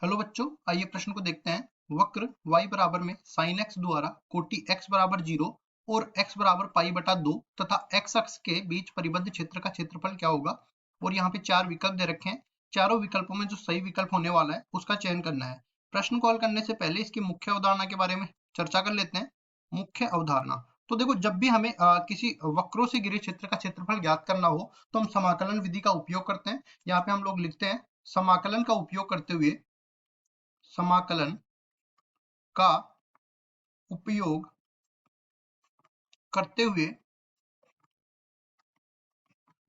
Hello बच्चों, आइए प्रश्न को देखते हैं। वक्र y बराबर में sin x द्वारा कोटि x बराबर 0 और x बराबर पाई बटा 2 तथा x अक्ष के बीच परिबद्ध क्षेत्र का क्षेत्रफल क्या होगा। और यहाँ पे चार विकल्प दे रखे हैं। चारों विकल्पों में जो सही विकल्प होने वाला है उसका चयन करना है। प्रश्न को हल करने से पहले इसकी मुख्य अवधारणा के बारे में चर्चा कर लेते हैं। मुख्य अवधारणा तो देखो, जब भी हमें किसी वक्रों से घिरे क्षेत्र का क्षेत्रफल ज्ञात करना हो तो हम समाकलन विधि का उपयोग करते हैं। यहाँ पे हम लोग लिखते हैं, समाकलन का उपयोग करते हुए समाकलन का उपयोग करते हुए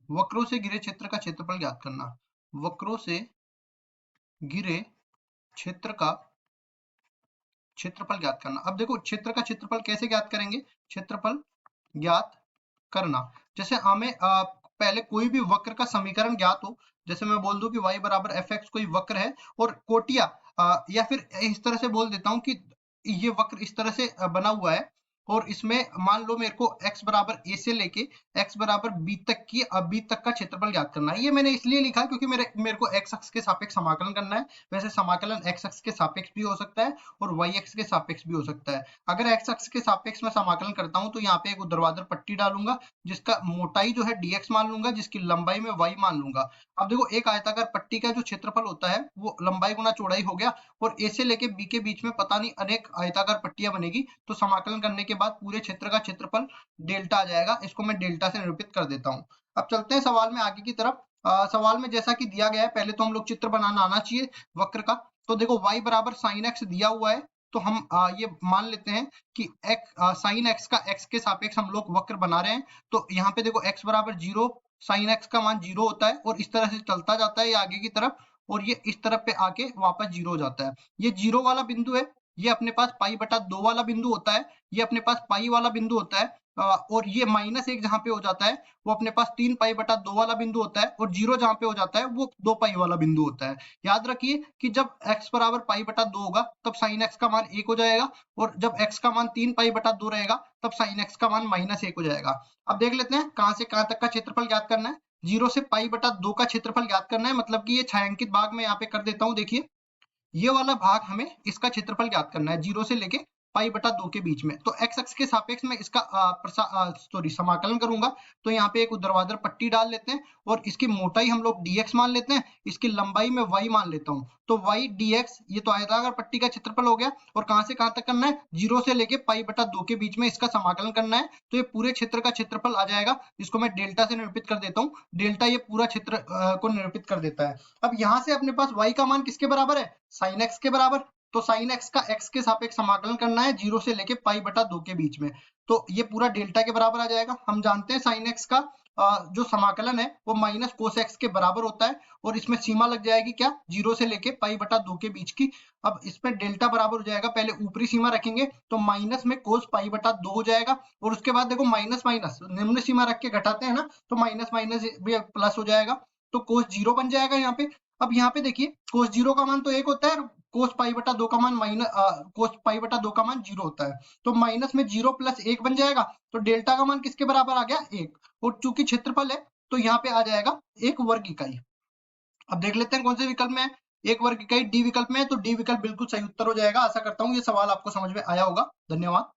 वक्रों से घिरे क्षेत्र का क्षेत्रफल ज्ञात करना। वक्रों से घिरे क्षेत्र का क्षेत्रफल ज्ञात करना। अब देखो, क्षेत्र का क्षेत्रफल कैसे ज्ञात करेंगे। क्षेत्रफल ज्ञात करना, जैसे हमें पहले कोई भी वक्र का समीकरण ज्ञात हो, जैसे मैं बोल दूं कि y बराबर एफ एक्स कोई वक्र है और कोटिया या फिर इस तरह से बोल देता हूं कि ये वक्र इस तरह से बना हुआ है और इसमें मान लो मेरे को x बराबर a से लेके x बराबर b तक की b तक का क्षेत्रफल ज्ञात करना है। ये मैंने इसलिए लिखा है क्योंकि मेरे को x अक्ष के सापेक्ष समाकलन करना है। वैसे समाकलन x अक्ष के सापेक्ष भी हो सकता है और y अक्ष के सापेक्ष भी हो सकता है। अगर x अक्ष के सापेक्ष में समाकलन करता हूं तो यहाँ पे एक ऊर्ध्वाधर पट्टी डालूंगा जिसका मोटाई जो है dx मान लूंगा, जिसकी लंबाई में y मान लूंगा। अब देखो, एक आयताकार पट्टी का जो क्षेत्रफल होता है वो लंबाई गुना चौड़ाई हो गया और a से लेके b के बीच में पता नहीं अनेक आयताकार पट्टियां बनेगी, तो समाकलन करने के बाद पूरे क्षेत्र का क्षेत्रफल डेल्टा आ जाएगा। इसको मैं डेल्टा से निरूपित कर देता हूं। अब चलते हैं सवाल में आगे की तरफ। सवाल में जैसा कि दिया गया है, पहले तो हम लोग चित्र बनाना आना चाहिए वक्र का। तो देखो, y बराबर sin x दिया हुआ है तो हम ये मान लेते हैं कि sin x का x के सापेक्ष हम लोग वक्र बना रहे हैं। तो यहाँ पे देखो, x बराबर 0, sin x का मान 0 होता है और इस तरह से चलता जाता है ये आगे की तरफ और ये इस तरफ पे आके वापस 0 हो जाता है। ये 0 वाला बिंदु है, ये अपने पास पाई बटा 2 वाला बिंदु होता है, ये अपने पास पाई वाला बिंदु होता है और ये -1 जहां पे हो जाता है वो अपने पास 3 पाई बटा 2 वाला बिंदु होता है और 0 जहां पे हो जाता है वो 2 पाई वाला बिंदु होता है। याद रखिए कि जब x बराबर पाई बटा 2 होगा तब sin x का मान 1 हो जाएगा और जब x का मान 3 पाई बटा 2 रहेगा तब sin x का मान -1 हो जाएगा। अब देख लेते हैं कहां से कहां तक का क्षेत्रफल ज्ञात करना है। 0 से पाई बटा 2 का क्षेत्रफल ज्ञात करना है, मतलब कि ये छायांकित भाग में यहाँ पे कर देता हूँ। देखिए, ये वाला भाग हमें इसका क्षेत्रफल ज्ञात करना है 0 से लेके पाई बटा 2 के बीच में। तो x अक्ष के सापेक्ष में इसका समाकलन करूंगा तो यहाँ पे एक ऊर्ध्वाधर पट्टी डाल लेते हैं और इसकी मोटाई हम लोग dx मान लेते हैं, इसकी लंबाई में y मान लेता हूँ। तो y dx, ये तो आयताकार पट्टी का क्षेत्रफल हो गया और कहां से कहां तक करना है, 0 से लेके पाई बटा 2 के बीच में इसका समाकलन करना है। तो ये पूरे क्षेत्र का क्षेत्रफल आ जाएगा, जिसको मैं डेल्टा से निरूपित कर देता हूँ। डेल्टा ये पूरा क्षेत्र को निरूपित कर देता है। अब यहाँ से अपने पास y का मान किसके बराबर है, sin x के बराबर। तो sin x का x के सापेक्ष समाकलन करना है 0 से लेके पाई बटा 2 के बीच में, तो ये पूरा डेल्टा के बराबर आ जाएगा। हम जानते हैं sin x का जो समाकलन है वो माइनस कोस x के बराबर होता है और इसमें सीमा लग जाएगी क्या, 0 से लेके पाई बटा 2 के बीच की। अब इसमें डेल्टा बराबर हो जाएगा, पहले ऊपरी सीमा रखेंगे तो माइनस में कोस पाई बटा 2 हो जाएगा और उसके बाद देखो माइनस माइनस निम्न सीमा रख के घटाते हैं ना, तो माइनस माइनस भी प्लस हो जाएगा तो कोस 0 बन जाएगा यहाँ पे। अब यहाँ पे देखिए, कोस 0 का मान तो 1 होता है, कोस पाई बटा 2 का मान कोस पाई बटा 2 का मान 0 होता है, तो माइनस में 0 प्लस 1 बन जाएगा। तो डेल्टा का मान किसके बराबर आ गया, 1, और चूंकि क्षेत्रफल है तो यहाँ पे आ जाएगा 1 वर्ग इकाई। अब देख लेते हैं कौन से विकल्प में है। 1 वर्ग इकाई डी विकल्प में है, तो डी विकल्प बिल्कुल सही उत्तर हो जाएगा। आशा करता हूँ ये सवाल आपको समझ में आया होगा। धन्यवाद।